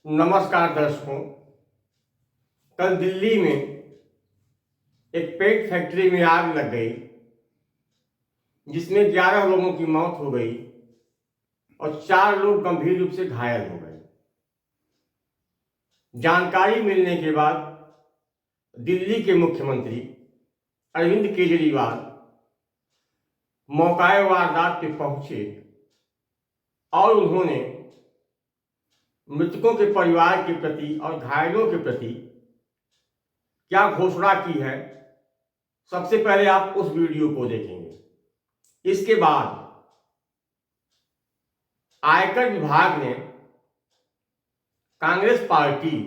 नमस्कार दर्शकों। कल दिल्ली में एक पेंट फैक्ट्री में आग लग गई जिसमें 11 लोगों की मौत हो गई और 4 लोग गंभीर रूप से घायल हो गए। जानकारी मिलने के बाद दिल्ली के मुख्यमंत्री अरविंद केजरीवाल मौकाए वारदात पे पहुंचे और उन्होंने मृतकों के परिवार के प्रति और घायलों के प्रति क्या घोषणा की है, सबसे पहले आप उस वीडियो को देखेंगे। इसके बाद आयकर विभाग ने कांग्रेस पार्टी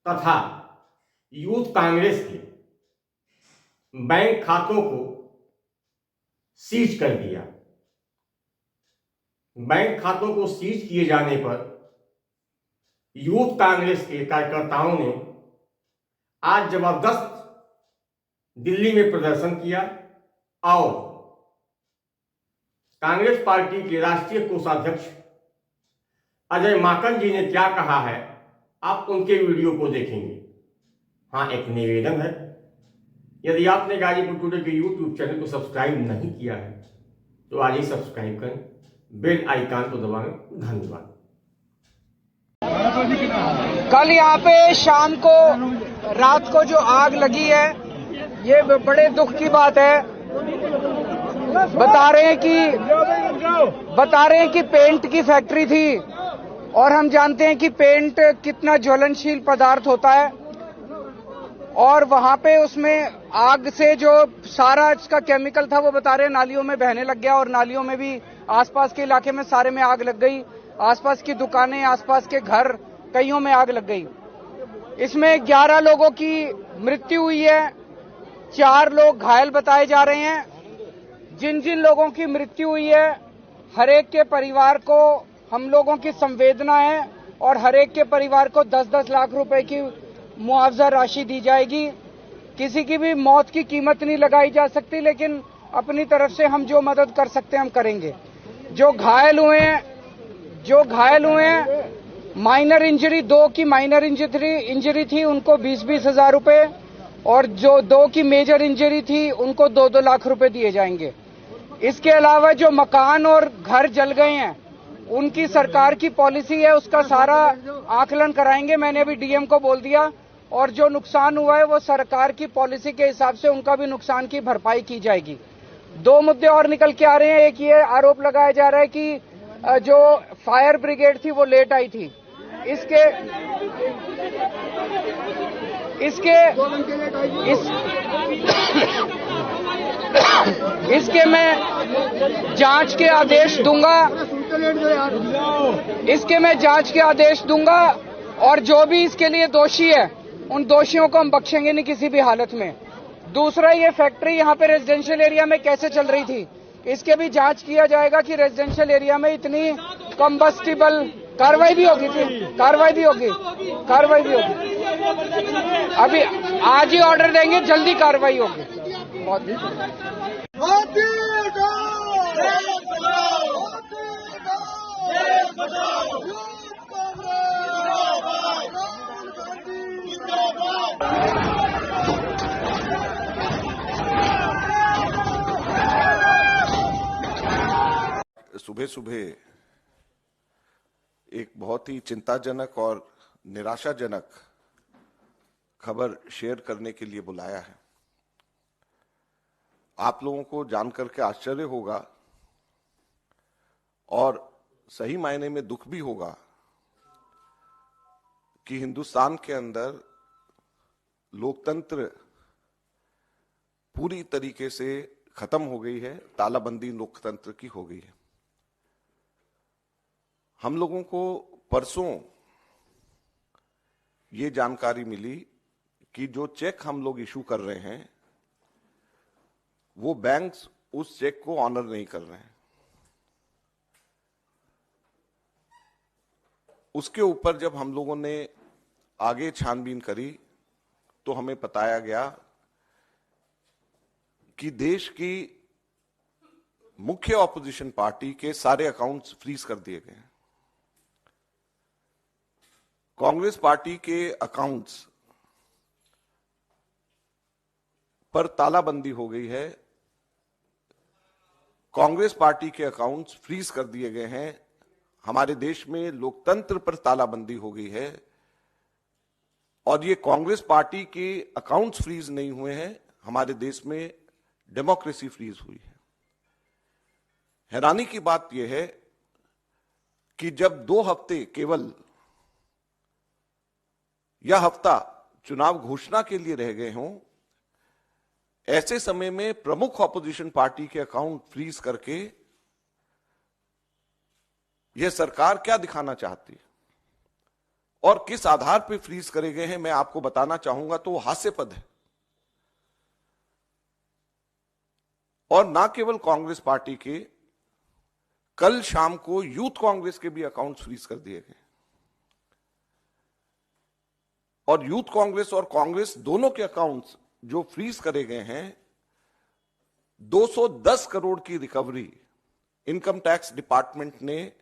तथा यूथ कांग्रेस के बैंक खातों को सीज कर दिया। बैंक खातों को सीज किए जाने पर यूथ कांग्रेस के कार्यकर्ताओं ने आज जबरदस्त दिल्ली में प्रदर्शन किया और कांग्रेस पार्टी के राष्ट्रीय कोषाध्यक्ष अजय माकन जी ने क्या कहा है, आप उनके वीडियो को देखेंगे। हाँ, एक निवेदन है, यदि आपने गाजीपुर टुडे के यूट्यूब चैनल को सब्सक्राइब नहीं किया है तो आज ही सब्सक्राइब करें, बेल आइकन को दबाएं। धन्यवाद। कल यहाँ पे शाम को रात को जो आग लगी है, ये बड़े दुख की बात है। बता रहे हैं कि पेंट की फैक्ट्री थी और हम जानते हैं कि पेंट कितना ज्वलनशील पदार्थ होता है और वहां पे उसमें आग से जो सारा इसका केमिकल था वो बता रहे हैं नालियों में बहने लग गया और नालियों में भी आसपास के इलाके में सारे में आग लग गई। आसपास की दुकानें, आसपास के घर, कईयों में आग लग गई। इसमें 11 लोगों की मृत्यु हुई है, 4 लोग घायल बताए जा रहे हैं। जिन जिन लोगों की मृत्यु हुई है, हर एक के परिवार को हम लोगों की संवेदना है और हर एक के परिवार को 10-10 लाख रुपए की मुआवजा राशि दी जाएगी। किसी की भी मौत की कीमत नहीं लगाई जा सकती, लेकिन अपनी तरफ से हम जो मदद कर सकते हैं हम करेंगे। जो घायल हुए हैं माइनर इंजरी, 2 की माइनर इंजरी थी, उनको 20-20 हजार रुपए और जो 2 की मेजर इंजरी थी उनको 2-2 लाख रुपए दिए जाएंगे। इसके अलावा जो मकान और घर जल गए हैं उनकी सरकार की पॉलिसी है, उसका सारा आकलन कराएंगे। मैंने अभी डीएम को बोल दिया और जो नुकसान हुआ है वो सरकार की पॉलिसी के हिसाब से उनका भी नुकसान की भरपाई की जाएगी। 2 मुद्दे और निकल के आ रहे हैं। एक ये आरोप लगाया जा रहा है कि जो फायर ब्रिगेड थी वो लेट आई थी। इसके मैं जांच के आदेश दूंगा और जो भी इसके लिए दोषी है उन दोषियों को हम बख्शेंगे नहीं किसी भी हालत में। दूसरा, ये फैक्ट्री यहाँ पे रेजिडेंशियल एरिया में कैसे चल रही थी, इसके भी जांच किया जाएगा कि रेजिडेंशियल एरिया में इतनी कंबस्टिबल कार्रवाई भी होगी। अभी आज ही ऑर्डर देंगे, जल्दी कार्रवाई होगी। सुबह सुबह एक बहुत ही चिंताजनक और निराशाजनक खबर शेयर करने के लिए बुलाया है। आप लोगों को जानकर के आश्चर्य होगा और सही मायने में दुख भी होगा कि हिंदुस्तान के अंदर लोकतंत्र पूरी तरीके से खत्म हो गई है, तालाबंदी लोकतंत्र की हो गई है। हम लोगों को परसों ये जानकारी मिली कि जो चेक हम लोग इशू कर रहे हैं वो बैंक्स उस चेक को ऑनर नहीं कर रहे हैं। उसके ऊपर जब हम लोगों ने आगे छानबीन करी तो हमें बताया गया कि देश की मुख्य ऑपोजिशन पार्टी के सारे अकाउंट्स फ्रीज कर दिए गए हैं। कांग्रेस पार्टी के अकाउंट्स पर तालाबंदी हो गई है। कांग्रेस पार्टी के अकाउंट्स फ्रीज कर दिए गए हैं। हमारे देश में लोकतंत्र पर तालाबंदी हो गई है और ये कांग्रेस पार्टी के अकाउंट्स फ्रीज नहीं हुए हैं, हमारे देश में डेमोक्रेसी फ्रीज हुई है। हैरानी की बात यह है कि जब 2 हफ्ते केवल यह हफ्ता चुनाव घोषणा के लिए रह गए हों, ऐसे समय में प्रमुख ऑपोजिशन पार्टी के अकाउंट फ्रीज करके यह सरकार क्या दिखाना चाहती है और किस आधार पर फ्रीज करे गए हैं, मैं आपको बताना चाहूंगा तो हास्यास्पद है। और ना केवल कांग्रेस पार्टी के, कल शाम को यूथ कांग्रेस के भी अकाउंट फ्रीज कर दिए गए और यूथ कांग्रेस और कांग्रेस दोनों के अकाउंट्स जो फ्रीज करे गए हैं, 210 करोड़ की रिकवरी इनकम टैक्स डिपार्टमेंट ने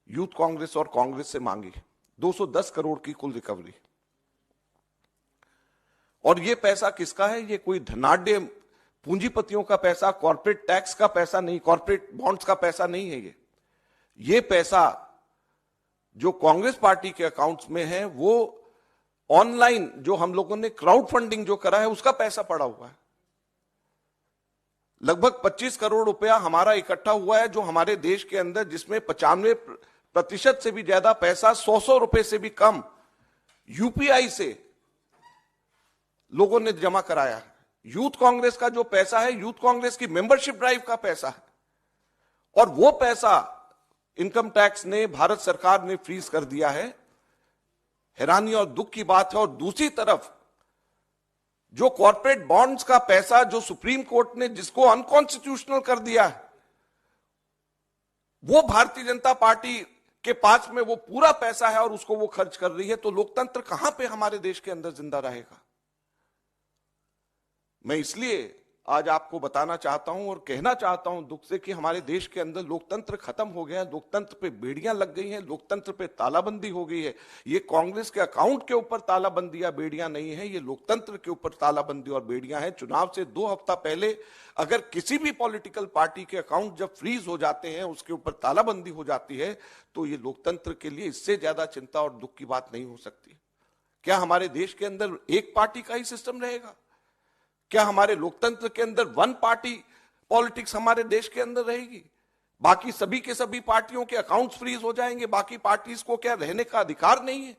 यूथ कांग्रेस और कांग्रेस से मांगी। 210 करोड़ की कुल रिकवरी। और यह पैसा किसका है? यह कोई धनाढ्य पूंजीपतियों का पैसा, कॉर्पोरेट टैक्स का पैसा नहीं, कॉर्पोरेट बॉन्ड्स का पैसा नहीं है। ये पैसा जो कांग्रेस पार्टी के अकाउंट्स में है वो ऑनलाइन जो हम लोगों ने क्राउड फंडिंग जो करा है उसका पैसा पड़ा हुआ है। लगभग 25 करोड़ रुपया हमारा इकट्ठा हुआ है, जो हमारे देश के अंदर, जिसमें 95% से भी ज्यादा पैसा 100 रुपए से भी कम यूपीआई से लोगों ने जमा कराया है। यूथ कांग्रेस का जो पैसा है, यूथ कांग्रेस की मेंबरशिप ड्राइव का पैसा है और वो पैसा इनकम टैक्स ने, भारत सरकार ने फ्रीज कर दिया है। हैरानी और दुख की बात है। और दूसरी तरफ जो कॉर्पोरेट बॉन्ड्स का पैसा, जो सुप्रीम कोर्ट ने जिसको अनकॉन्स्टिट्यूशनल कर दिया है, वो भारतीय जनता पार्टी के पास में वो पूरा पैसा है और उसको वो खर्च कर रही है। तो लोकतंत्र कहां पे हमारे देश के अंदर जिंदा रहेगा? मैं इसलिए आज आपको बताना चाहता हूं और कहना चाहता हूं दुख से कि हमारे देश के अंदर लोकतंत्र खत्म हो गया है। लोकतंत्र पे बेड़ियां लग गई हैं, लोकतंत्र पे तालाबंदी हो गई है। ये कांग्रेस के अकाउंट के ऊपर तालाबंदी या बेड़ियां नहीं है, ये लोकतंत्र के ऊपर तालाबंदी और बेड़ियां हैं। चुनाव से 2 हफ्ता पहले अगर किसी भी पॉलिटिकल पार्टी के अकाउंट जब फ्रीज हो जाते हैं, उसके ऊपर तालाबंदी हो जाती है, तो ये लोकतंत्र के लिए इससे ज्यादा चिंता और दुख की बात नहीं हो सकती। क्या हमारे देश के अंदर एक पार्टी का ही सिस्टम रहेगा? क्या हमारे लोकतंत्र के अंदर वन पार्टी पॉलिटिक्स हमारे देश के अंदर रहेगी? बाकी सभी के सभी पार्टियों के अकाउंट्स फ्रीज हो जाएंगे? बाकी पार्टीज को क्या रहने का अधिकार नहीं है?